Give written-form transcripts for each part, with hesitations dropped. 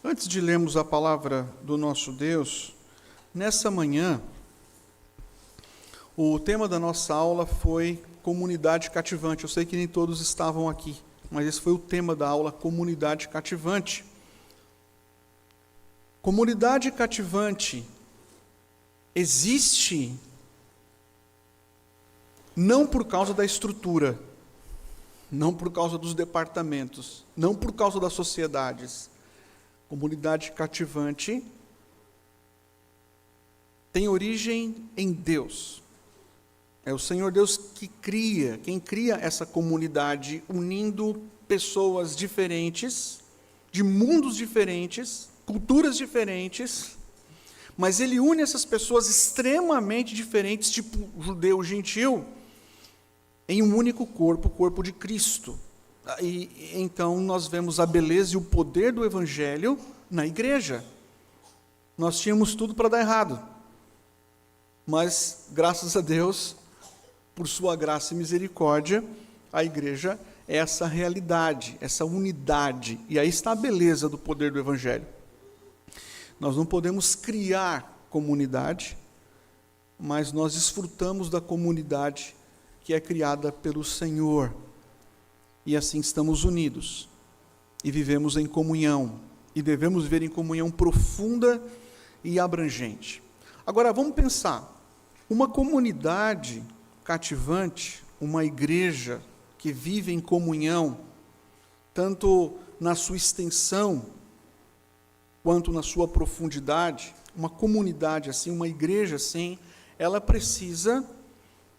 Antes de lermos a palavra do nosso Deus, nessa manhã, o tema da nossa aula foi comunidade cativante. Eu sei que nem todos estavam aqui, mas esse foi o tema da aula, comunidade cativante. Comunidade cativante existe não por causa da estrutura, não por causa dos departamentos, não por causa das sociedades. Comunidade cativante tem origem em Deus. É o Senhor Deus quem cria essa comunidade, unindo pessoas diferentes, de mundos diferentes, culturas diferentes, mas Ele une essas pessoas extremamente diferentes, tipo judeu, gentil, em um único corpo, o corpo de Cristo. E então nós vemos a beleza e o poder do Evangelho na igreja. Nós tínhamos tudo para dar errado, mas graças a Deus, por sua graça e misericórdia, a igreja é essa realidade, essa unidade, e aí está a beleza do poder do Evangelho. Nós não podemos criar comunidade, mas nós desfrutamos da comunidade que é criada pelo Senhor. E assim estamos unidos, e vivemos em comunhão, e devemos viver em comunhão profunda e abrangente. Agora, vamos pensar, uma comunidade cativante, uma igreja que vive em comunhão, tanto na sua extensão, quanto na sua profundidade, uma comunidade assim, uma igreja assim, ela precisa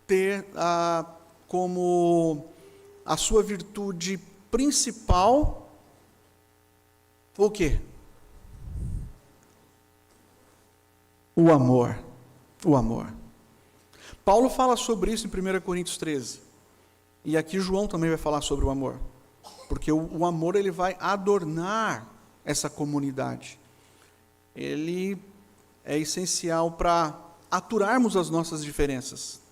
ter como a sua virtude principal, o quê? O amor. O amor. Paulo fala sobre isso em 1 Coríntios 13. E aqui João também vai falar sobre o amor. Porque o amor ele vai adornar essa comunidade. Ele é essencial para aturarmos as nossas diferenças,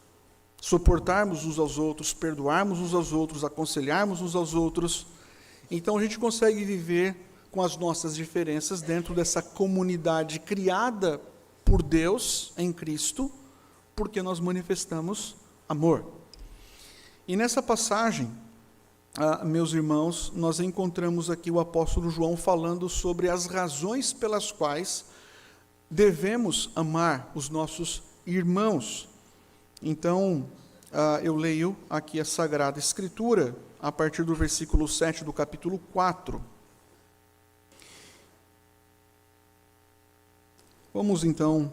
suportarmos uns aos outros, perdoarmos uns aos outros, aconselharmos uns aos outros. Então a gente consegue viver com as nossas diferenças dentro dessa comunidade criada por Deus em Cristo, porque nós manifestamos amor. E nessa passagem, meus irmãos, nós encontramos aqui o apóstolo João falando sobre as razões pelas quais devemos amar os nossos irmãos. Então, eu leio aqui a Sagrada Escritura, a partir do versículo 7 do capítulo 4. Vamos então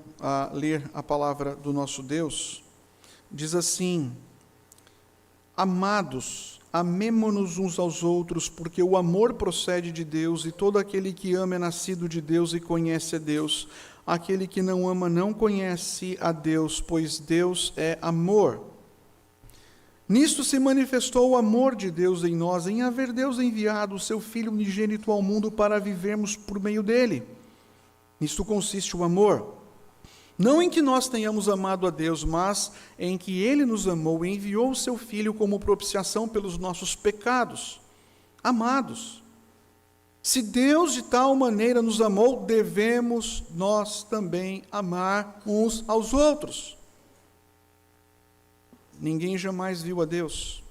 ler a palavra do nosso Deus. Diz assim: Amados, amemo-nos uns aos outros, porque o amor procede de Deus, e todo aquele que ama é nascido de Deus e conhece a Deus. Aquele que não ama não conhece a Deus, pois Deus é amor. Nisto se manifestou o amor de Deus em nós, em haver Deus enviado o seu Filho unigênito ao mundo para vivermos por meio dele. Nisto consiste o amor. Não em que nós tenhamos amado a Deus, mas em que Ele nos amou e enviou o seu Filho como propiciação pelos nossos pecados. Amados, se Deus de tal maneira nos amou, devemos nós também amar uns aos outros. Ninguém jamais viu a Deus.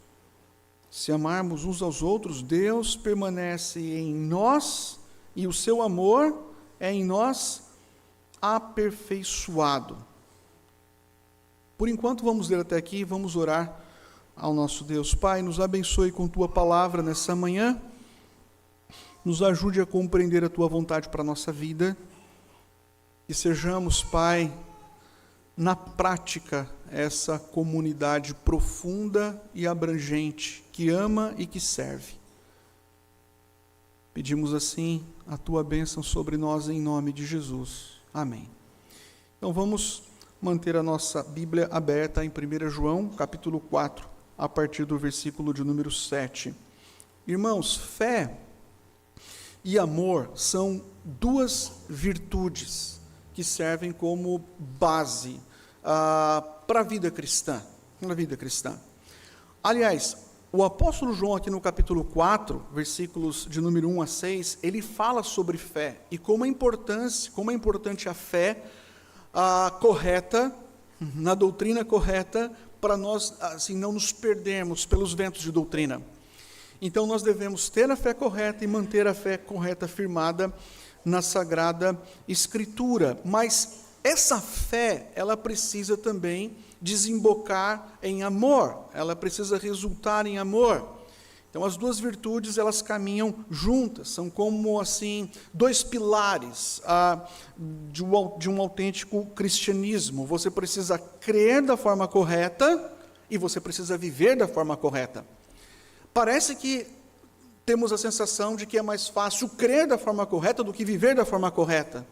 Se amarmos uns aos outros, Deus permanece em nós e o seu amor é em nós aperfeiçoado. Por enquanto vamos ler até aqui e vamos orar ao nosso Deus. Pai, nos abençoe com Tua palavra nessa manhã. Nos ajude a compreender a Tua vontade para a nossa vida. E sejamos, Pai, na prática, essa comunidade profunda e abrangente, que ama e que serve. Pedimos assim a Tua bênção sobre nós em nome de Jesus. Amém. Então vamos manter a nossa Bíblia aberta em 1 João, capítulo 4, a partir do versículo de número 7. Irmãos, fé e amor são duas virtudes que servem como base para a vida cristã. Aliás, o apóstolo João, aqui no capítulo 4, versículos de número 1 a 6, ele fala sobre fé e como é importante a fé correta, na doutrina correta, para nós assim, não nos perdermos pelos ventos de doutrina. Então nós devemos ter a fé correta e manter a fé correta firmada na Sagrada Escritura. Mas essa fé, ela precisa também desembocar em amor, ela precisa resultar em amor. Então as duas virtudes, elas caminham juntas, são como assim, dois pilares de um autêntico cristianismo. Você precisa crer da forma correta e você precisa viver da forma correta. Parece que temos a sensação de que é mais fácil crer da forma correta do que viver da forma correta.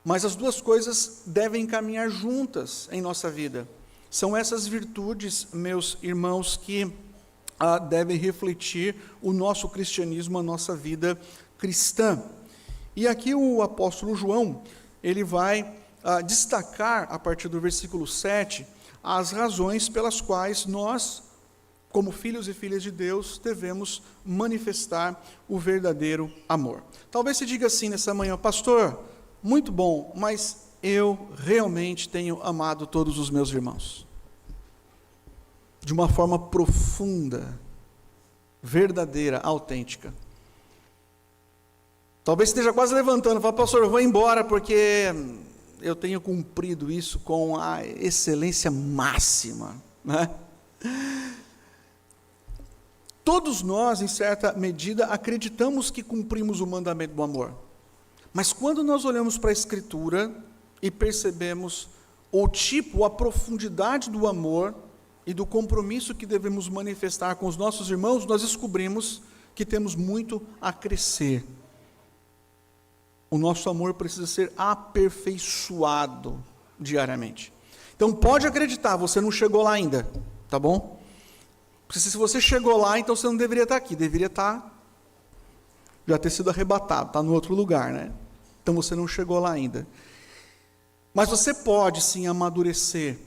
Mas as duas coisas devem caminhar juntas em nossa vida. São essas virtudes, meus irmãos, que devem refletir o nosso cristianismo, a nossa vida cristã. E aqui o apóstolo João, ele vai destacar, a partir do versículo 7, as razões pelas quais nós, como filhos e filhas de Deus, devemos manifestar o verdadeiro amor. Talvez se diga assim nessa manhã: pastor, muito bom, mas eu realmente tenho amado todos os meus irmãos. De uma forma profunda, verdadeira, autêntica. Talvez esteja quase levantando, fala: pastor, eu vou embora porque eu tenho cumprido isso com a excelência máxima, né? Todos nós, em certa medida, acreditamos que cumprimos o mandamento do amor. Mas quando nós olhamos para a Escritura e percebemos o tipo, a profundidade do amor e do compromisso que devemos manifestar com os nossos irmãos, nós descobrimos que temos muito a crescer. O nosso amor precisa ser aperfeiçoado diariamente. Então pode acreditar, você não chegou lá ainda, tá bom? Porque se você chegou lá, então você não deveria estar aqui, deveria já ter sido arrebatado, está no outro lugar, né? Então você não chegou lá ainda. Mas você pode sim amadurecer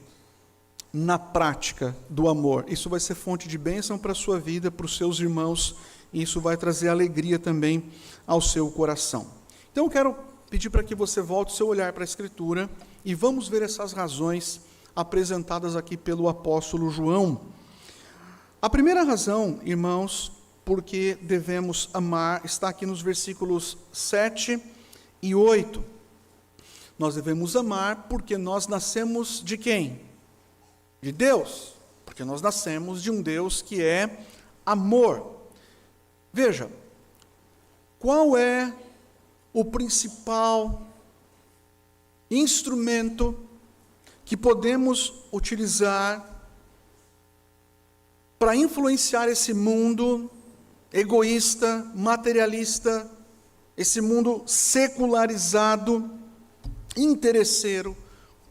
na prática do amor. Isso vai ser fonte de bênção para a sua vida, para os seus irmãos, e isso vai trazer alegria também ao seu coração. Então eu quero pedir para que você volte o seu olhar para a Escritura e vamos ver essas razões apresentadas aqui pelo apóstolo João. A primeira razão, irmãos, porque devemos amar, está aqui nos versículos 7 e 8. Nós devemos amar porque nós nascemos de quem? De Deus. Porque nós nascemos de um Deus que é amor. Veja, qual é o principal instrumento que podemos utilizar para influenciar esse mundo egoísta, materialista, esse mundo secularizado, interesseiro,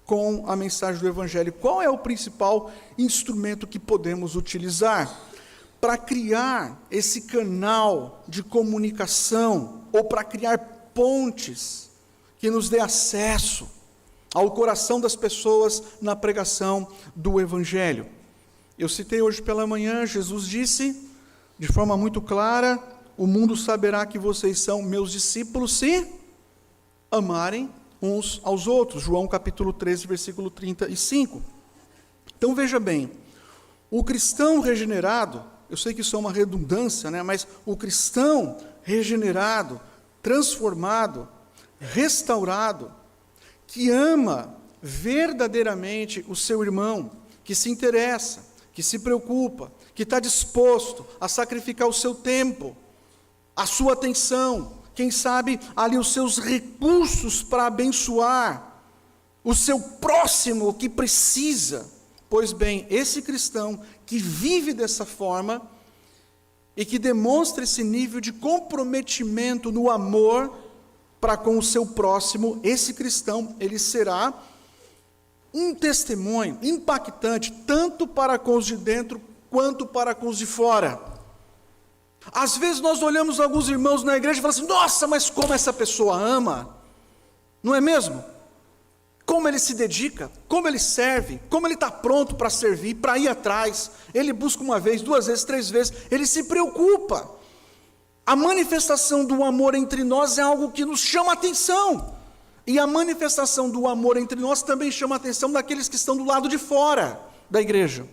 com a mensagem do Evangelho? Qual é o principal instrumento que podemos utilizar para criar esse canal de comunicação, ou para criar pontes que nos dê acesso ao coração das pessoas na pregação do Evangelho? Eu citei hoje pela manhã, Jesus disse, de forma muito clara: o mundo saberá que vocês são meus discípulos se amarem uns aos outros. João capítulo 13, versículo 35. Então veja bem, o cristão regenerado, eu sei que isso é uma redundância, né? Mas o cristão regenerado, transformado, restaurado, que ama verdadeiramente o seu irmão, que se interessa, que se preocupa, que está disposto a sacrificar o seu tempo, a sua atenção, quem sabe ali os seus recursos para abençoar o seu próximo que precisa. Pois bem, esse cristão que vive dessa forma e que demonstra esse nível de comprometimento no amor para com o seu próximo, esse cristão, ele será um testemunho impactante, tanto para com os de dentro, quanto para com os de fora. Às vezes nós olhamos alguns irmãos na igreja e falamos assim: nossa, mas como essa pessoa ama, não é mesmo? como ele se dedica, como ele serve, como ele está pronto para servir, para ir atrás. Ele busca uma vez, duas vezes, três vezes, ele se preocupa. A manifestação do amor entre nós é algo que nos chama a atenção. E a manifestação do amor entre nós também chama a atenção daqueles que estão do lado de fora da igreja.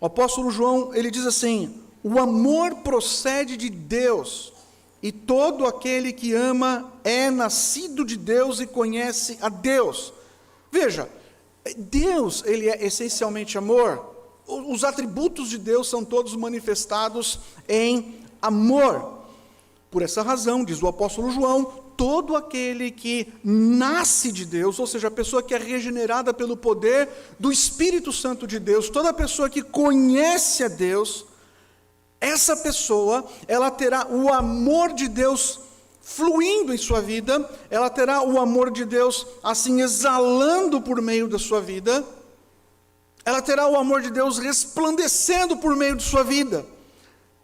O apóstolo João, ele diz assim: o amor procede de Deus, e todo aquele que ama é nascido de Deus e conhece a Deus. Veja, Deus, ele é essencialmente amor. Os atributos de Deus são todos manifestados em amor. Por essa razão, diz o apóstolo João, todo aquele que nasce de Deus, ou seja, a pessoa que é regenerada pelo poder do Espírito Santo de Deus, toda pessoa que conhece a Deus, essa pessoa, ela terá o amor de Deus fluindo em sua vida, ela terá o amor de Deus assim exalando por meio da sua vida, ela terá o amor de Deus resplandecendo por meio de sua vida.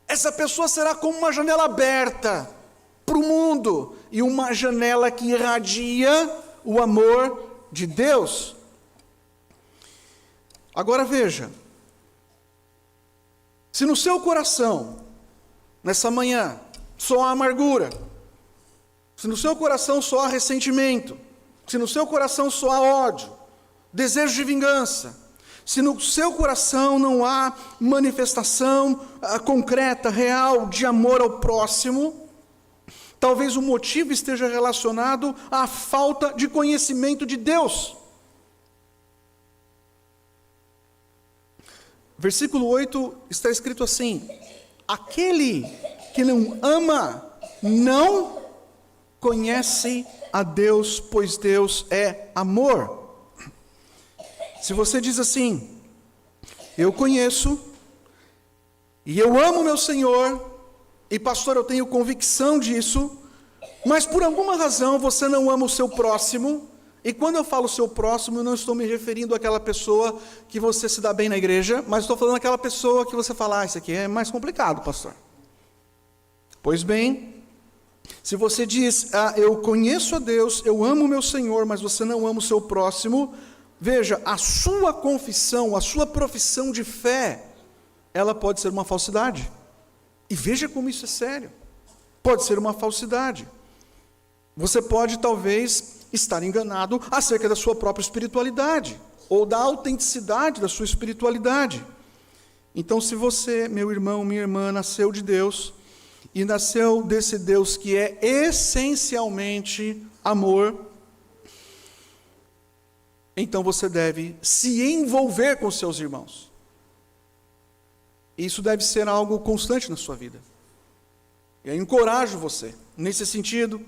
Essa pessoa será como uma janela aberta para o mundo, e uma janela que irradia o amor de Deus. Agora veja, se no seu coração, nessa manhã, só há amargura, se no seu coração só há ressentimento, se no seu coração só há ódio, desejo de vingança, se no seu coração não há manifestação concreta, real, de amor ao próximo, talvez o motivo esteja relacionado à falta de conhecimento de Deus. Versículo 8 está escrito assim: aquele que não ama, não conhece a Deus, pois Deus é amor. Se você diz assim: eu conheço, e eu amo meu Senhor, e pastor, eu tenho convicção disso, mas por alguma razão você não ama o seu próximo, e quando eu falo seu próximo, eu não estou me referindo àquela pessoa que você se dá bem na igreja, mas estou falando daquela pessoa que você fala: isso aqui é mais complicado, pastor. Pois bem, se você diz: eu conheço a Deus, eu amo o meu Senhor, mas você não ama o seu próximo, veja, a sua confissão, a sua profissão de fé, ela pode ser uma falsidade. E veja como isso é sério. Pode ser uma falsidade. Você pode talvez estar enganado acerca da sua própria espiritualidade, ou da autenticidade da sua espiritualidade. Então, se você, meu irmão, minha irmã, nasceu de Deus, e nasceu desse Deus que é essencialmente amor, então você deve se envolver com seus irmãos. Isso deve ser algo constante na sua vida. Eu encorajo você, nesse sentido,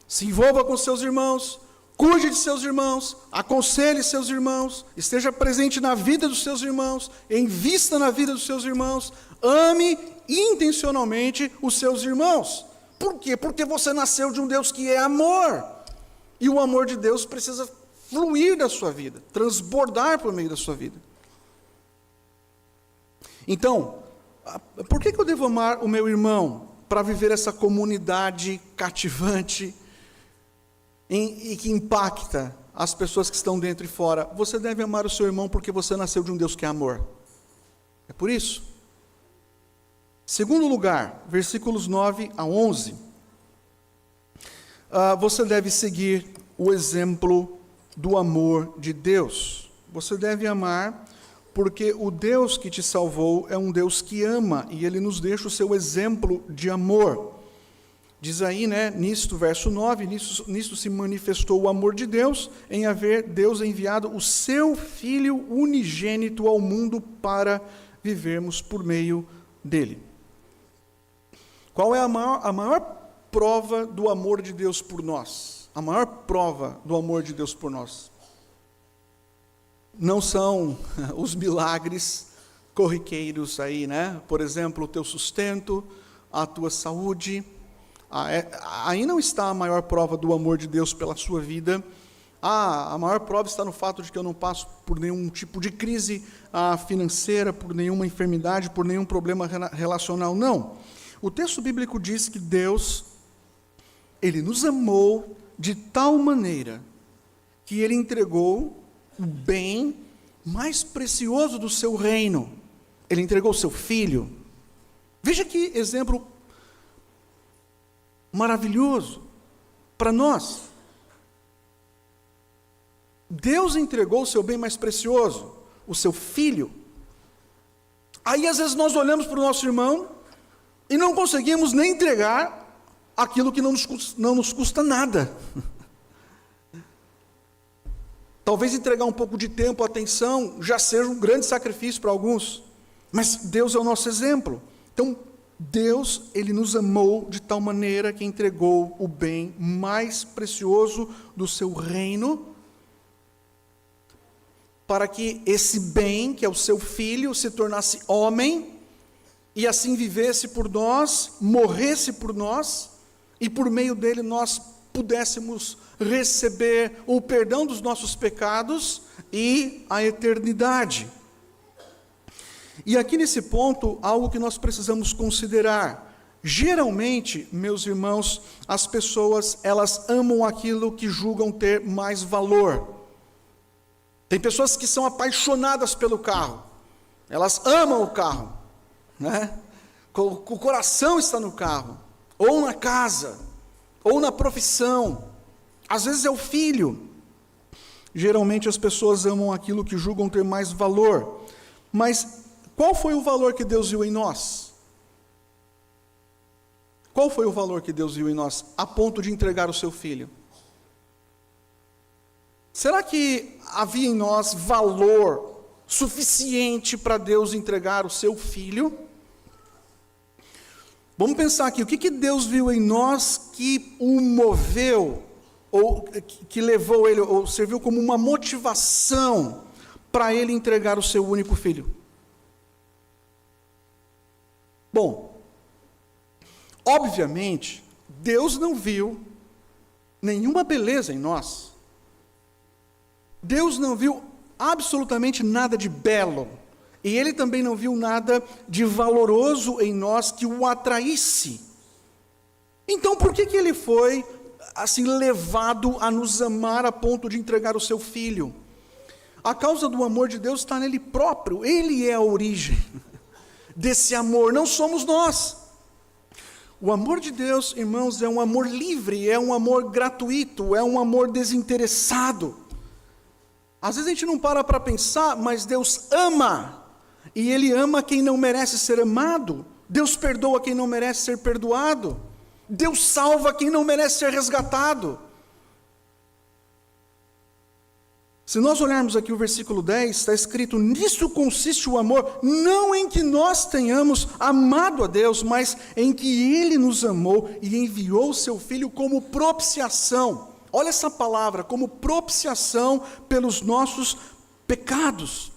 se envolva com seus irmãos, cuide de seus irmãos, aconselhe seus irmãos, esteja presente na vida dos seus irmãos, invista na vida dos seus irmãos, ame intencionalmente os seus irmãos. Por quê? Porque você nasceu de um Deus que é amor, e o amor de Deus precisa fluir da sua vida, transbordar por meio da sua vida. Então, por que eu devo amar o meu irmão? Para viver essa comunidade cativante e que impacta as pessoas que estão dentro e fora. Você deve amar o seu irmão porque você nasceu de um Deus que é amor. É por isso. Segundo lugar, versículos 9 a 11. Você deve seguir o exemplo do amor de Deus. Você deve amar porque o Deus que te salvou é um Deus que ama, e Ele nos deixa o seu exemplo de amor. Diz aí, nisto, verso 9, nisto se manifestou o amor de Deus, em haver Deus enviado o seu Filho unigênito ao mundo para vivermos por meio dele. Qual é a maior prova do amor de Deus por nós? A maior prova do amor de Deus por nós não são os milagres corriqueiros aí, Por exemplo, o teu sustento, a tua saúde. Aí não está a maior prova do amor de Deus pela sua vida. A maior prova está no fato de que eu não passo por nenhum tipo de crise financeira, por nenhuma enfermidade, por nenhum problema relacional. Não. O texto bíblico diz que Deus, Ele nos amou de tal maneira que ele entregou o bem mais precioso do seu reino. Ele entregou o seu filho. Veja que exemplo maravilhoso para nós. Deus entregou o seu bem mais precioso, o seu filho. Aí às vezes nós olhamos para o nosso irmão e não conseguimos nem entregar aquilo que não nos custa nada. Talvez entregar um pouco de tempo, atenção, já seja um grande sacrifício para alguns. Mas Deus é o nosso exemplo. Então, Deus, Ele nos amou de tal maneira que entregou o bem mais precioso do seu reino, para que esse bem, que é o seu filho, se tornasse homem, e assim vivesse por nós, morresse por nós, e por meio dele nós pudéssemos receber o perdão dos nossos pecados e a eternidade. E aqui nesse ponto, algo que nós precisamos considerar. Geralmente, meus irmãos, as pessoas, elas amam aquilo que julgam ter mais valor. Tem pessoas que são apaixonadas pelo carro. Elas amam o carro, né? O coração está no carro, ou na casa, ou na profissão. Às vezes é o filho. Geralmente as pessoas amam aquilo que julgam ter mais valor. Mas qual foi o valor que Deus viu em nós? Qual foi o valor que Deus viu em nós, a ponto de entregar o seu filho? Será que havia em nós valor suficiente para Deus entregar o seu filho? Vamos pensar aqui, o que Deus viu em nós que o moveu, ou que levou ele, ou serviu como uma motivação para ele entregar o seu único filho? Bom, obviamente, Deus não viu nenhuma beleza em nós. Deus não viu absolutamente nada de belo. E Ele também não viu nada de valoroso em nós que o atraísse. Então, por que Ele foi assim levado a nos amar a ponto de entregar o seu Filho? A causa do amor de Deus está nele próprio. Ele é a origem desse amor, não somos nós. O amor de Deus, irmãos, é um amor livre, é um amor gratuito, é um amor desinteressado. Às vezes a gente não para pensar, mas Deus ama, e Ele ama quem não merece ser amado. Deus perdoa quem não merece ser perdoado. Deus salva quem não merece ser resgatado. Se nós olharmos aqui o versículo 10, está escrito: nisso consiste o amor, não em que nós tenhamos amado a Deus, mas em que Ele nos amou e enviou o seu Filho como propiciação. Olha essa palavra, como propiciação pelos nossos pecados.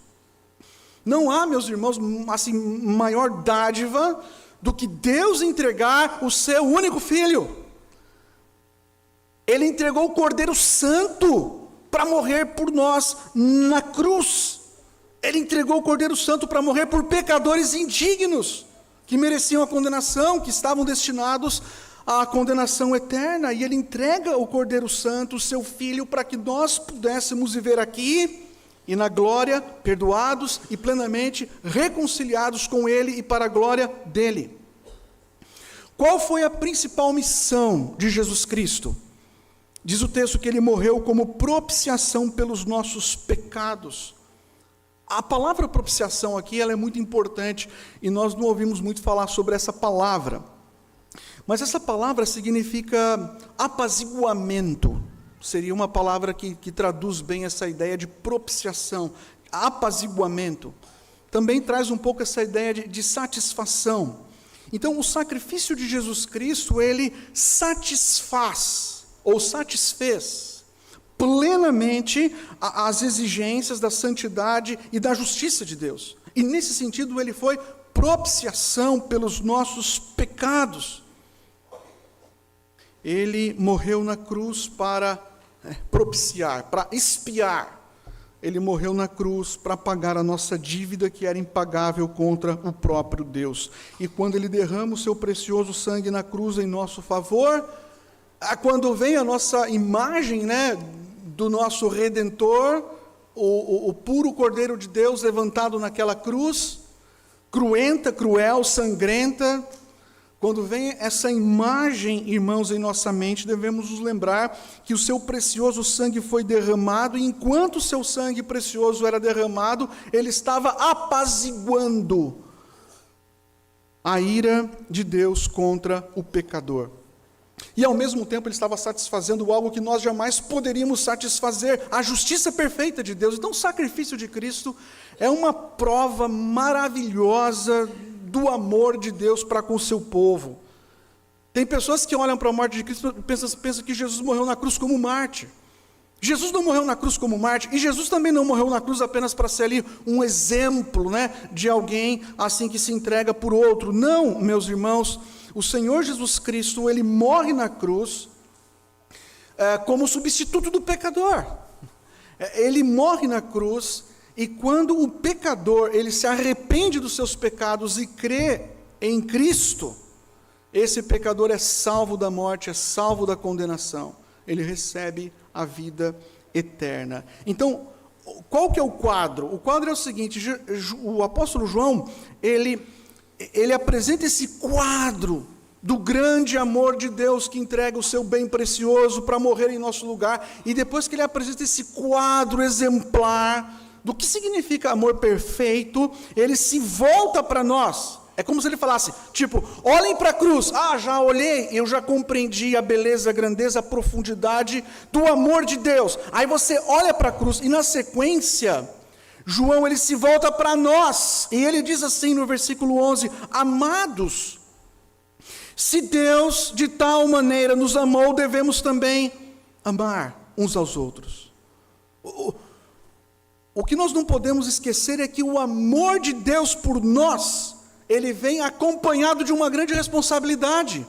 Não há, meus irmãos, assim, maior dádiva do que Deus entregar o seu único Filho. Ele entregou o Cordeiro Santo para morrer por nós na cruz. Ele entregou o Cordeiro Santo para morrer por pecadores indignos, que mereciam a condenação, que estavam destinados à condenação eterna. E Ele entrega o Cordeiro Santo, o seu Filho, para que nós pudéssemos viver aqui e na glória, perdoados e plenamente reconciliados com Ele e para a glória dEle. Qual foi a principal missão de Jesus Cristo? Diz o texto que Ele morreu como propiciação pelos nossos pecados. A palavra propiciação aqui, ela é muito importante, e nós não ouvimos muito falar sobre essa palavra. Mas essa palavra significa apaziguamento. Seria uma palavra que traduz bem essa ideia de propiciação, apaziguamento. Também traz um pouco essa ideia de satisfação. Então, o sacrifício de Jesus Cristo, Ele satisfaz, ou satisfez plenamente as exigências da santidade e da justiça de Deus. E nesse sentido Ele foi propiciação pelos nossos pecados. Ele morreu na cruz para propiciar, para expiar. Ele morreu na cruz para pagar a nossa dívida que era impagável contra o próprio Deus. E quando Ele derrama o seu precioso sangue na cruz em nosso favor, quando vem a nossa imagem, do nosso Redentor, o puro Cordeiro de Deus levantado naquela cruz, cruenta, cruel, sangrenta. Quando vem essa imagem, irmãos, em nossa mente, devemos nos lembrar que o seu precioso sangue foi derramado, e enquanto o seu sangue precioso era derramado, ele estava apaziguando a ira de Deus contra o pecador. E ao mesmo tempo ele estava satisfazendo algo que nós jamais poderíamos satisfazer, a justiça perfeita de Deus. Então o sacrifício de Cristo é uma prova maravilhosa do amor de Deus para com o seu povo. Tem pessoas que olham para a morte de Cristo e pensam que Jesus morreu na cruz como mártir. Jesus não morreu na cruz como mártir, e Jesus também não morreu na cruz apenas para ser ali um exemplo, de alguém assim que se entrega por outro. Não, meus irmãos, o Senhor Jesus Cristo, ele morre na cruz como substituto do pecador. Ele morre na cruz, e quando o pecador, ele se arrepende dos seus pecados e crê em Cristo, esse pecador é salvo da morte, é salvo da condenação. Ele recebe a vida eterna. Então, qual que é o quadro? O quadro é o seguinte: o apóstolo João, ele apresenta esse quadro do grande amor de Deus que entrega o seu bem precioso para morrer em nosso lugar, e depois que ele apresenta esse quadro exemplar do que significa amor perfeito, ele se volta para nós. É como se ele falasse, olhem para a cruz. Já olhei, eu já compreendi a beleza, a grandeza, a profundidade do amor de Deus. Aí você olha para a cruz, e na sequência, João, ele se volta para nós, e ele diz assim no versículo 11, amados, se Deus de tal maneira nos amou, devemos também amar uns aos outros. O que nós não podemos esquecer é que o amor de Deus por nós, ele vem acompanhado de uma grande responsabilidade.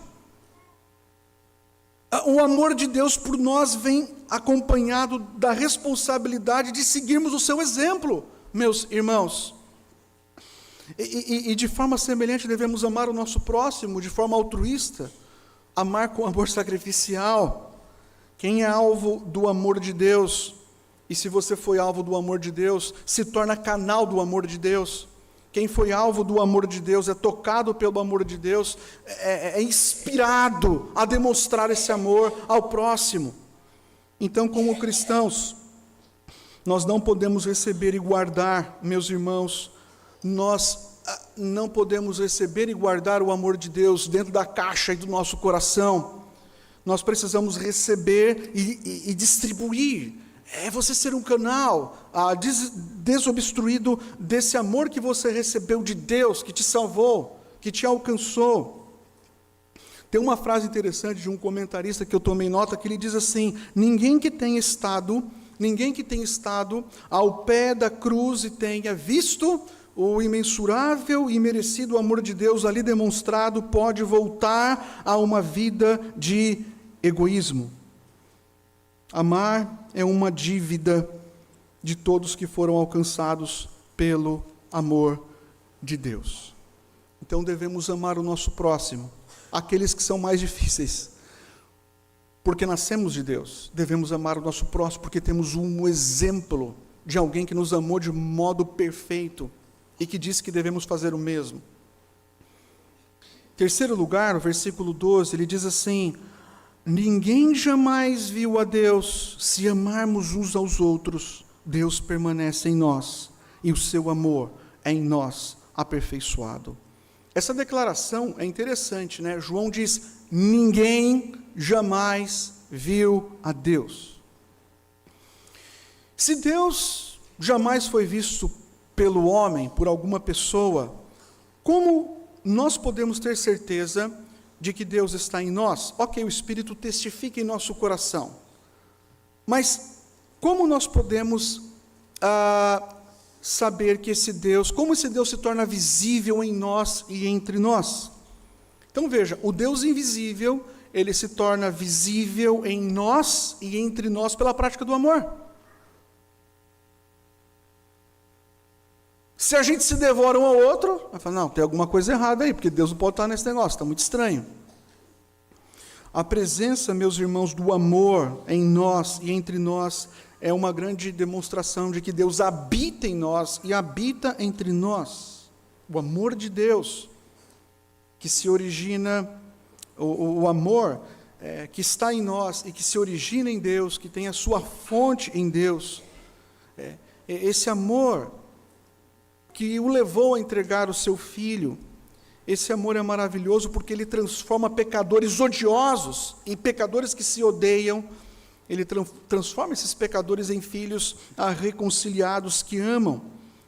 O amor de Deus por nós vem acompanhado da responsabilidade de seguirmos o seu exemplo, meus irmãos. E de forma semelhante devemos amar o nosso próximo, de forma altruísta, amar com amor sacrificial. Quem é alvo do amor de Deus, e se você foi alvo do amor de Deus, se torna canal do amor de Deus. Quem foi alvo do amor de Deus, é tocado pelo amor de Deus, é inspirado a demonstrar esse amor ao próximo. Então, como cristãos, nós não podemos receber e guardar, meus irmãos, nós não podemos receber e guardar o amor de Deus dentro da caixa do nosso coração. Nós precisamos receber e distribuir. É você ser um canal desobstruído desse amor que você recebeu de Deus, que te salvou, que te alcançou. Tem uma frase interessante de um comentarista que eu tomei nota, que ele diz assim: ninguém que tenha estado ao pé da cruz e tenha visto o imensurável e merecido amor de Deus ali demonstrado, pode voltar a uma vida de egoísmo. Amar é uma dívida de todos que foram alcançados pelo amor de Deus. Então devemos amar o nosso próximo, aqueles que são mais difíceis, porque nascemos de Deus. Devemos amar o nosso próximo porque temos um exemplo de alguém que nos amou de modo perfeito e que diz que devemos fazer o mesmo. Em terceiro lugar, o versículo 12, ele diz assim: ninguém jamais viu a Deus. Se amarmos uns aos outros, Deus permanece em nós, e o seu amor é em nós aperfeiçoado. Essa declaração é interessante, João diz: ninguém jamais viu a Deus. Se Deus jamais foi visto pelo homem, por alguma pessoa, como nós podemos ter certeza de que Deus está em nós? Ok, o Espírito testifica em nosso coração, mas como nós podemos saber que como esse Deus se torna visível em nós e entre nós? Então veja, o Deus invisível, ele se torna visível em nós e entre nós pela prática do amor. Se a gente se devora um ao outro, vai falar: não, tem alguma coisa errada aí, porque Deus não pode estar nesse negócio, está muito estranho. A presença, meus irmãos, do amor em nós e entre nós é uma grande demonstração de que Deus habita em nós e habita entre nós. O amor de Deus, que se origina, o amor que está em nós e que se origina em Deus, que tem a sua fonte em Deus, esse amor que o levou a entregar o seu Filho, esse amor é maravilhoso porque ele transforma pecadores odiosos em pecadores que se odeiam. Ele transforma esses pecadores em filhos reconciliados que amam.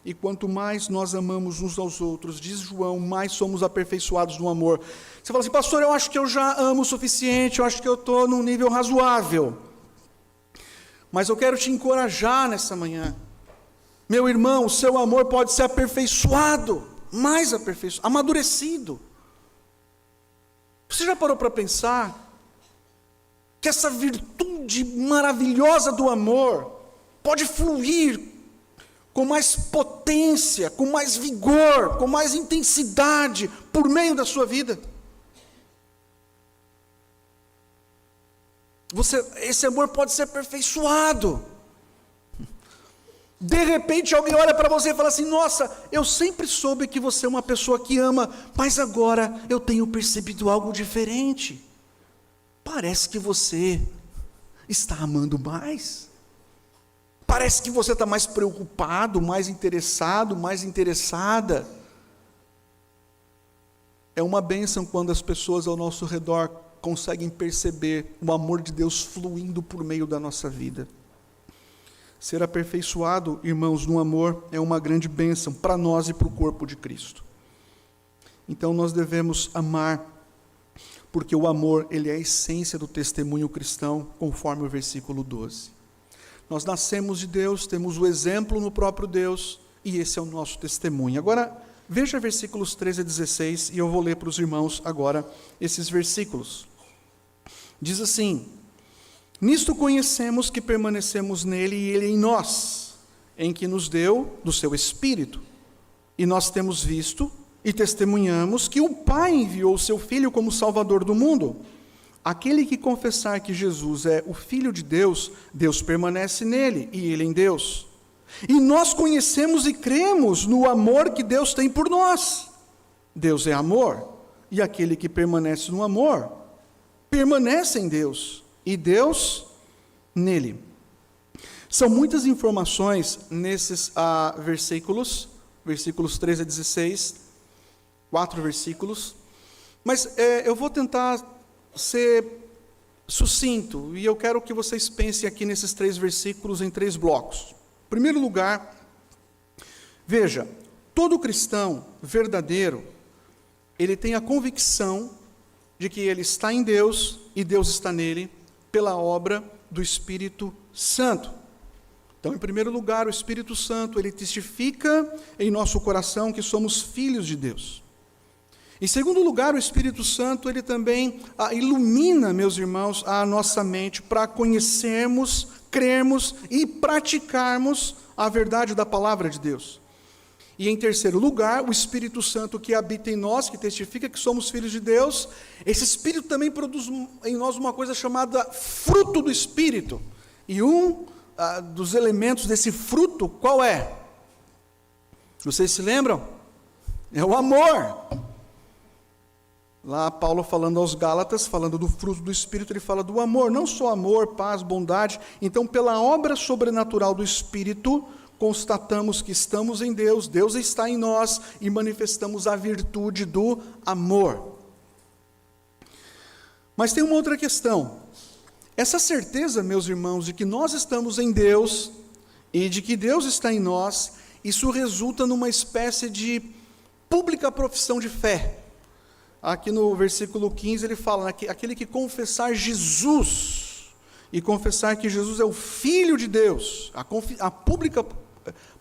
E quanto mais nós amamos uns aos outros, diz João, mais somos aperfeiçoados no amor. Você fala assim, pastor, eu acho que eu já amo o suficiente, eu acho que eu estou num nível razoável. Mas eu quero te encorajar nessa manhã. Meu irmão, o seu amor pode ser aperfeiçoado, mais aperfeiçoado, amadurecido. Você já parou para pensar que essa virtude maravilhosa do amor pode fluir com mais potência, com mais vigor, com mais intensidade por meio da sua vida? Esse amor pode ser aperfeiçoado. De repente alguém olha para você e fala assim, nossa, eu sempre soube que você é uma pessoa que ama, mas agora eu tenho percebido algo diferente. Parece que você está amando mais. Parece que você está mais preocupado, mais interessado, mais interessada. É uma bênção quando as pessoas ao nosso redor conseguem perceber o amor de Deus fluindo por meio da nossa vida. Ser aperfeiçoado, irmãos, no amor é uma grande bênção para nós e para o corpo de Cristo. Então nós devemos amar, porque o amor, ele é a essência do testemunho cristão, conforme o versículo 12. Nós nascemos de Deus, temos o exemplo no próprio Deus, e esse é o nosso testemunho. Agora, veja versículos 13 a 16, e eu vou ler para os irmãos agora esses versículos. Diz assim, nisto conhecemos que permanecemos nele e ele em nós, em que nos deu do seu Espírito. E nós temos visto e testemunhamos que o Pai enviou o seu Filho como Salvador do mundo. Aquele que confessar que Jesus é o Filho de Deus, Deus permanece nele e ele em Deus. E nós conhecemos e cremos no amor que Deus tem por nós. Deus é amor, e aquele que permanece no amor, permanece em Deus, e Deus nele. São muitas informações nesses versículos 13 a 16, 4 versículos, mas eu vou tentar ser sucinto, e eu quero que vocês pensem aqui nesses 3 versículos em 3 blocos. Em primeiro lugar, veja, todo cristão verdadeiro, ele tem a convicção de que ele está em Deus e Deus está nele, pela obra do Espírito Santo. Então, em primeiro lugar, o Espírito Santo, ele testifica em nosso coração que somos filhos de Deus. Em segundo lugar, o Espírito Santo, ele também ilumina, meus irmãos, a nossa mente para conhecermos, crermos e praticarmos a verdade da palavra de Deus. E em terceiro lugar, o Espírito Santo que habita em nós, que testifica que somos filhos de Deus, esse Espírito também produz em nós uma coisa chamada fruto do Espírito. E dos elementos desse fruto, qual é? Vocês se lembram? É o amor. Lá Paulo falando aos Gálatas, falando do fruto do Espírito, ele fala do amor, não só amor, paz, bondade. Então, pela obra sobrenatural do Espírito, constatamos que estamos em Deus, Deus está em nós e manifestamos a virtude do amor. Mas tem uma outra questão. Essa certeza, meus irmãos, de que nós estamos em Deus e de que Deus está em nós, isso resulta numa espécie de pública profissão de fé. Aqui no versículo 15 ele fala, aquele que confessar Jesus, e confessar que Jesus é o Filho de Deus, a pública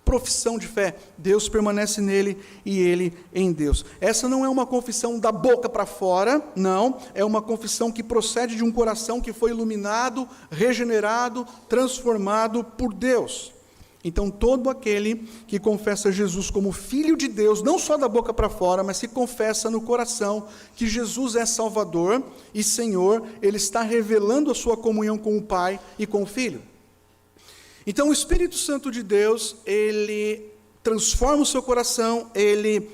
profissão de fé, Deus permanece nele e ele em Deus. Essa não é uma confissão da boca para fora, não, é uma confissão que procede de um coração que foi iluminado, regenerado, transformado por Deus. Então, todo aquele que confessa Jesus como Filho de Deus, não só da boca para fora, mas que confessa no coração que Jesus é Salvador e Senhor, ele está revelando a sua comunhão com o Pai e com o Filho. Então, o Espírito Santo de Deus, ele transforma o seu coração, ele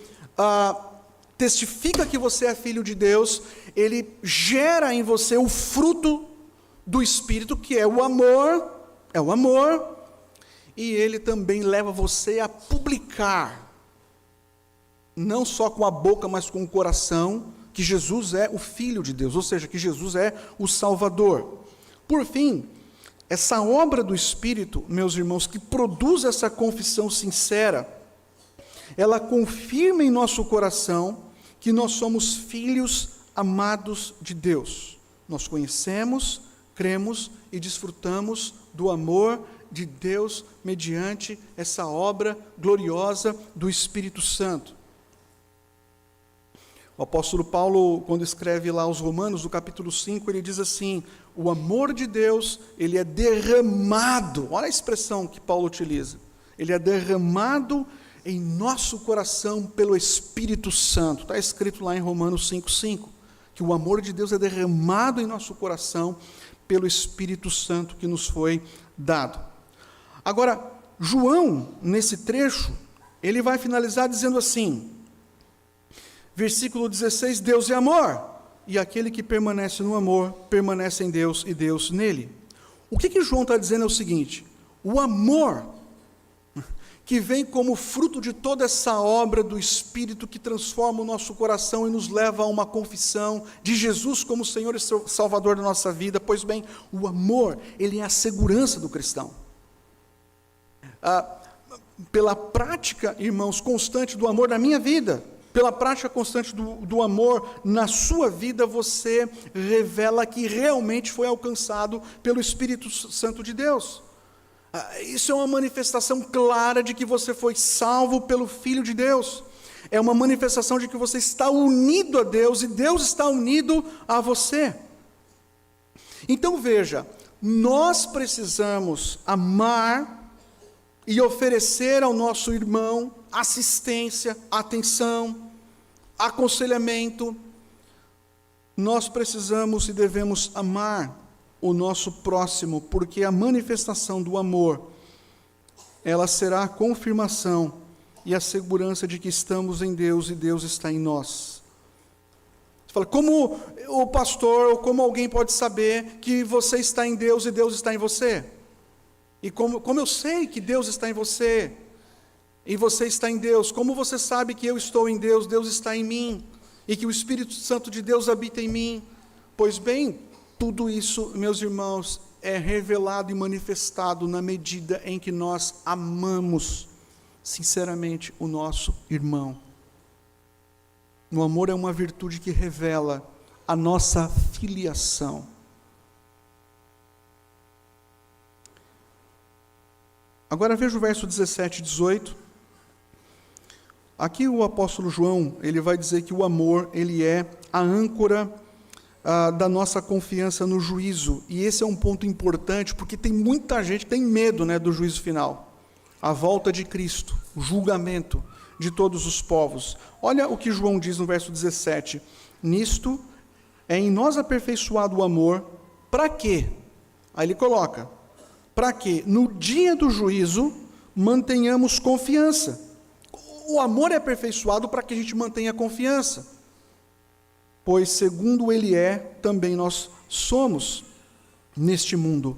testifica que você é filho de Deus, ele gera em você o fruto do Espírito, que é o amor, e ele também leva você a publicar, não só com a boca, mas com o coração, que Jesus é o Filho de Deus, ou seja, que Jesus é o Salvador. Por fim, essa obra do Espírito, meus irmãos, que produz essa confissão sincera, ela confirma em nosso coração que nós somos filhos amados de Deus. Nós conhecemos, cremos e desfrutamos do amor de Deus mediante essa obra gloriosa do Espírito Santo. O apóstolo Paulo, quando escreve lá aos Romanos, no capítulo 5, ele diz assim: o amor de Deus, ele é derramado, olha a expressão que Paulo utiliza, ele é derramado em nosso coração pelo Espírito Santo. Está escrito lá em Romanos 5,5, que o amor de Deus é derramado em nosso coração pelo Espírito Santo que nos foi dado. Agora, João, nesse trecho, ele vai finalizar dizendo assim, versículo 16, Deus é amor, e aquele que permanece no amor, permanece em Deus e Deus nele. O que João está dizendo é o seguinte: o amor que vem como fruto de toda essa obra do Espírito que transforma o nosso coração e nos leva a uma confissão de Jesus como Senhor e Salvador da nossa vida. Pois bem, o amor, ele é a segurança do cristão. Pela prática, irmãos, constante do amor na minha vida, pela prática constante do amor na sua vida, você revela que realmente foi alcançado pelo Espírito Santo de Deus. Isso é uma manifestação clara de que você foi salvo pelo Filho de Deus. É uma manifestação de que você está unido a Deus e Deus está unido a você. Então veja, nós precisamos amar e oferecer ao nosso irmão assistência, atenção, aconselhamento. Nós precisamos e devemos amar o nosso próximo, porque a manifestação do amor, ela será a confirmação e a segurança de que estamos em Deus e Deus está em nós. Você fala, como o pastor, ou como alguém pode saber que você está em Deus e Deus está em você? E como eu sei que Deus está em você, e você está em Deus? Como você sabe que eu estou em Deus, Deus está em mim, e que o Espírito Santo de Deus habita em mim? Pois bem, tudo isso, meus irmãos, é revelado e manifestado na medida em que nós amamos sinceramente o nosso irmão. O amor é uma virtude que revela a nossa filiação. Agora veja o verso 17 e 18. Aqui o apóstolo João, ele vai dizer que o amor, ele é a âncora da nossa confiança no juízo, e esse é um ponto importante, porque tem muita gente que tem medo, do juízo final, a volta de Cristo, o julgamento de todos os povos. Olha o que João diz no verso 17, nisto é em nós aperfeiçoado o amor, para quê? Aí ele coloca, para que no dia do juízo mantenhamos confiança. O amor é aperfeiçoado para que a gente mantenha confiança, pois segundo ele é, também nós somos neste mundo.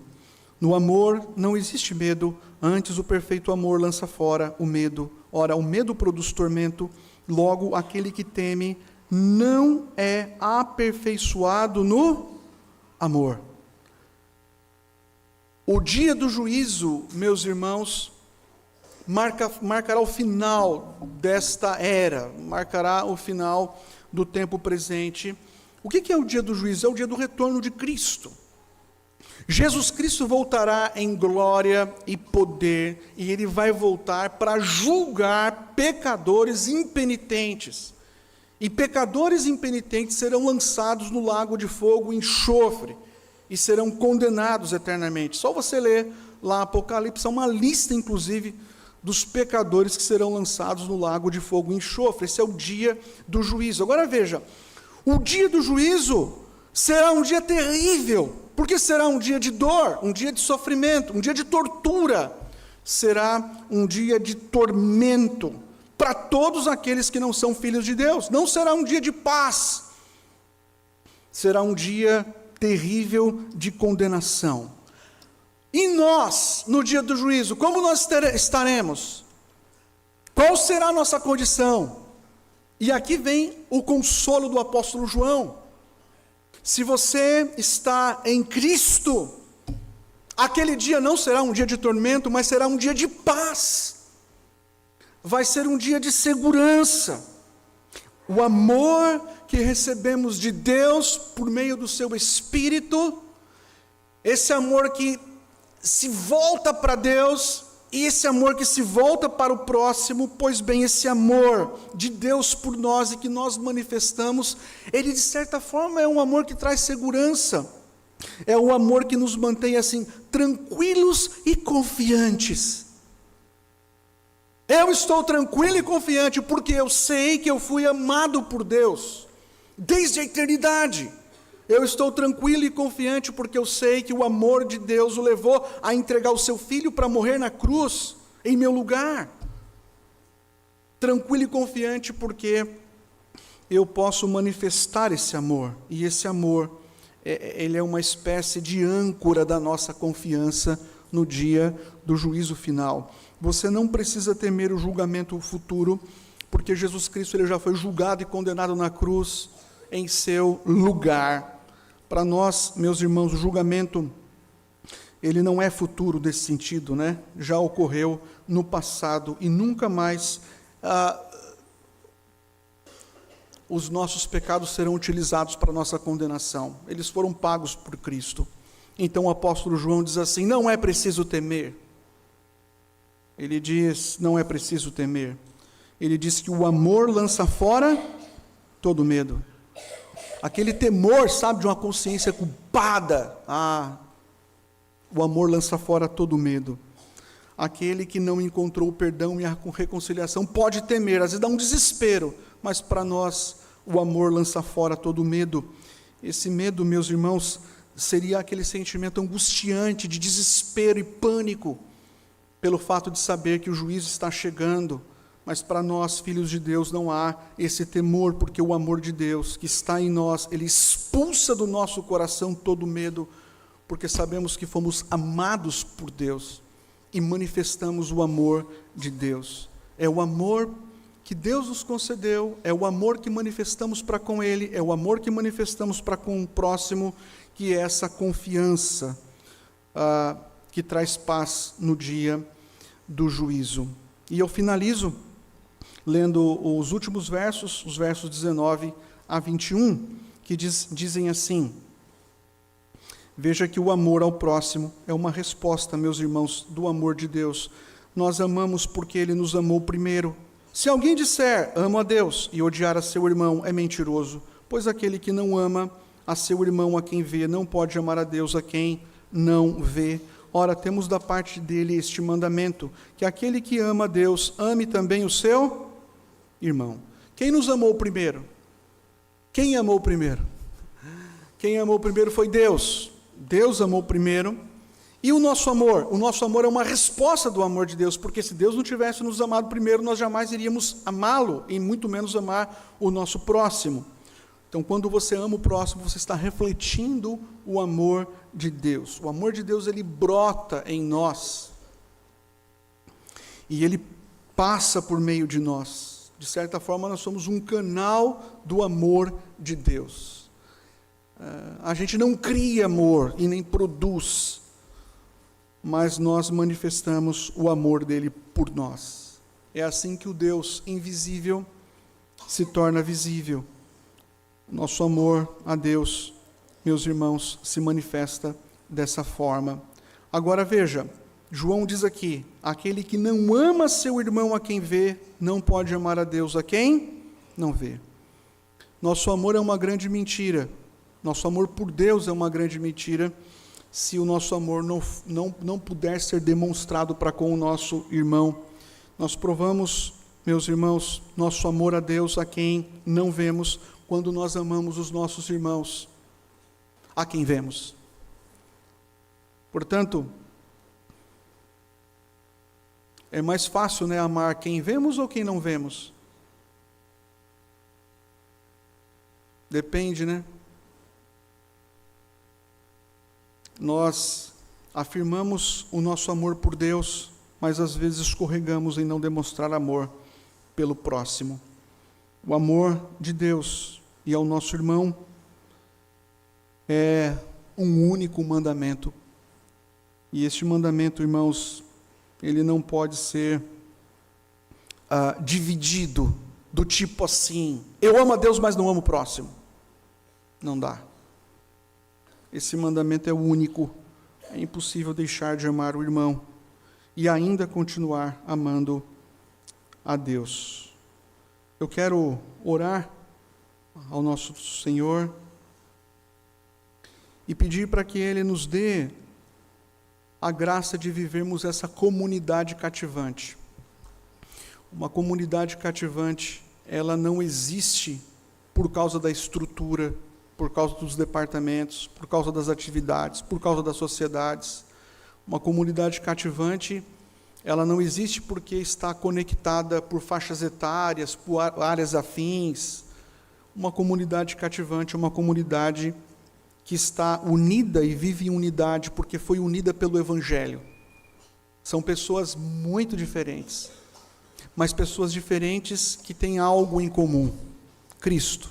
No amor não existe medo, antes o perfeito amor lança fora o medo. Ora, o medo produz tormento, logo aquele que teme não é aperfeiçoado no amor. O dia do juízo, meus irmãos, marcará o final desta era, marcará o final do tempo presente. O que é o dia do juízo? É o dia do retorno de Cristo. Jesus Cristo voltará em glória e poder, e ele vai voltar para julgar pecadores impenitentes. E pecadores impenitentes serão lançados no lago de fogo e enxofre. e serão condenados eternamente. Só você ler lá Apocalipse, há uma lista, inclusive, dos pecadores que serão lançados no lago de fogo e enxofre. Esse é o dia do juízo. Agora veja, o dia do juízo será um dia terrível, porque será um dia de dor, um dia de sofrimento, um dia de tortura, será um dia de tormento para todos aqueles que não são filhos de Deus. Não será um dia de paz, será um dia terrível de condenação. E nós, no dia do juízo, como nós estaremos? Qual será a nossa condição? E aqui vem o consolo do apóstolo João. Se você está em Cristo, aquele dia não será um dia de tormento, mas será um dia de paz. Vai ser um dia de segurança. O amor que recebemos de Deus por meio do seu Espírito, esse amor que se volta para Deus, e esse amor que se volta para o próximo, pois bem, esse amor de Deus por nós e que nós manifestamos, ele de certa forma é um amor que traz segurança, é um amor que nos mantém assim, tranquilos e confiantes. Eu estou tranquilo e confiante porque eu sei que eu fui amado por Deus, desde a eternidade. Eu estou tranquilo e confiante porque eu sei que o amor de Deus o levou a entregar o seu filho para morrer na cruz, em meu lugar. Tranquilo e confiante porque eu posso manifestar esse amor, e esse amor, ele é uma espécie de âncora da nossa confiança no dia do juízo final. Você não precisa temer o julgamento futuro, porque Jesus Cristo ele já foi julgado e condenado na cruz em seu lugar. Para nós, meus irmãos, o julgamento, ele não é futuro desse sentido, né? Já ocorreu no passado e nunca mais os nossos pecados serão utilizados para a nossa condenação. Eles foram pagos por Cristo. Então o apóstolo João diz assim, não é preciso temer. Ele diz, não é preciso temer. Ele diz que o amor lança fora todo medo. Aquele temor, sabe, de uma consciência culpada. O amor lança fora todo medo. Aquele que não encontrou o perdão e a reconciliação pode temer, às vezes dá um desespero, mas para nós o amor lança fora todo medo. Esse medo, meus irmãos, seria aquele sentimento angustiante de desespero e pânico, pelo fato de saber que o juízo está chegando. Mas para nós, filhos de Deus, não há esse temor, porque o amor de Deus que está em nós, ele expulsa do nosso coração todo medo, porque sabemos que fomos amados por Deus e manifestamos o amor de Deus. É o amor que Deus nos concedeu, é o amor que manifestamos para com Ele, é o amor que manifestamos para com o próximo, que é essa confiança que traz paz no dia do juízo. E eu finalizo lendo os últimos versos, os versos 19 a 21, que dizem assim: veja que o amor ao próximo é uma resposta, meus irmãos, do amor de Deus. Nós amamos porque Ele nos amou primeiro. Se alguém disser, amo a Deus, e odiar a seu irmão, é mentiroso, pois aquele que não ama a seu irmão a quem vê, não pode amar a Deus a quem não vê. Ora, temos da parte dele este mandamento, que aquele que ama a Deus, ame também o seu irmão. Quem nos amou primeiro? Quem amou primeiro? Quem amou primeiro foi Deus. Deus amou primeiro. E o nosso amor? O nosso amor é uma resposta do amor de Deus, porque se Deus não tivesse nos amado primeiro, nós jamais iríamos amá-lo, e muito menos amar o nosso próximo. Então, quando você ama o próximo, você está refletindo o amor de Deus. O amor de Deus, ele brota em nós. E ele passa por meio de nós. De certa forma, nós somos um canal do amor de Deus. A gente não cria amor e nem produz, mas nós manifestamos o amor dele por nós. É assim que o Deus invisível se torna visível. Nosso amor a Deus, meus irmãos, se manifesta dessa forma. Agora veja, João diz aqui, aquele que não ama seu irmão a quem vê, não pode amar a Deus a quem não vê. Nosso amor é uma grande mentira, Nosso amor por Deus é uma grande mentira se o nosso amor não puder ser demonstrado para com o nosso irmão. Nós provamos, meus irmãos, nosso amor a Deus, a quem não vemos, quando nós amamos os nossos irmãos, a quem vemos. Portanto, é mais fácil, né, amar quem vemos ou quem não vemos? Depende, né? Nós afirmamos o nosso amor por Deus, mas às vezes escorregamos em não demonstrar amor pelo próximo. O amor de Deus e ao nosso irmão é um único mandamento. E este mandamento, irmãos, ele não pode ser dividido do tipo assim: eu amo a Deus, mas não amo o próximo. Não dá. Esse mandamento é único. É impossível deixar de amar o irmão e ainda continuar amando a Deus. Eu quero orar ao nosso Senhor e pedir para que Ele nos dê a graça de vivermos essa comunidade cativante. Uma comunidade cativante, ela não existe por causa da estrutura, por causa dos departamentos, por causa das atividades, por causa das sociedades. Uma comunidade cativante, ela não existe porque está conectada por faixas etárias, por áreas afins. Uma comunidade cativante é uma comunidade que está unida e vive em unidade porque foi unida pelo Evangelho. São pessoas muito diferentes, mas pessoas diferentes que têm algo em comum: Cristo.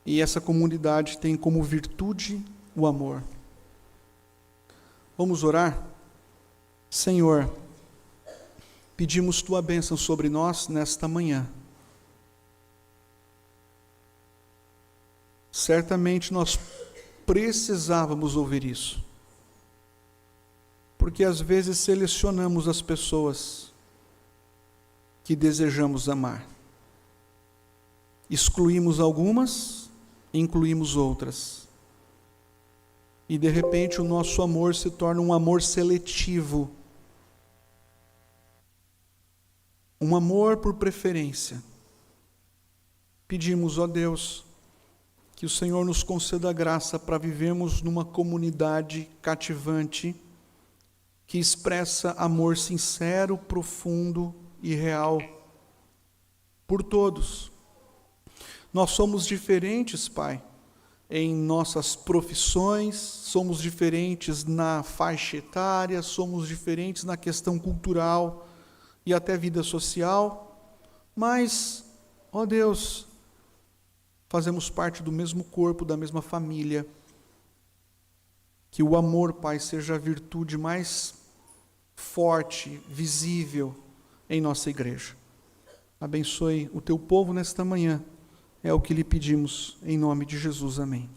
E essa comunidade tem como virtude o amor. Vamos orar? Senhor, pedimos Tua bênção sobre nós nesta manhã. Certamente nós precisávamos ouvir isso, porque às vezes selecionamos as pessoas que desejamos amar. Excluímos algumas, incluímos outras. E de repente o nosso amor se torna um amor seletivo. Um amor por preferência. Pedimos, ó Deus, que o Senhor nos conceda a graça para vivermos numa comunidade cativante, que expressa amor sincero, profundo e real por todos. Nós somos diferentes, Pai, em nossas profissões, somos diferentes na faixa etária, somos diferentes na questão cultural e até vida social, mas, ó Deus, fazemos parte do mesmo corpo, da mesma família. Que o amor, Pai, seja a virtude mais forte, visível em nossa igreja. Abençoe o Teu povo nesta manhã. É o que lhe pedimos, em nome de Jesus. Amém.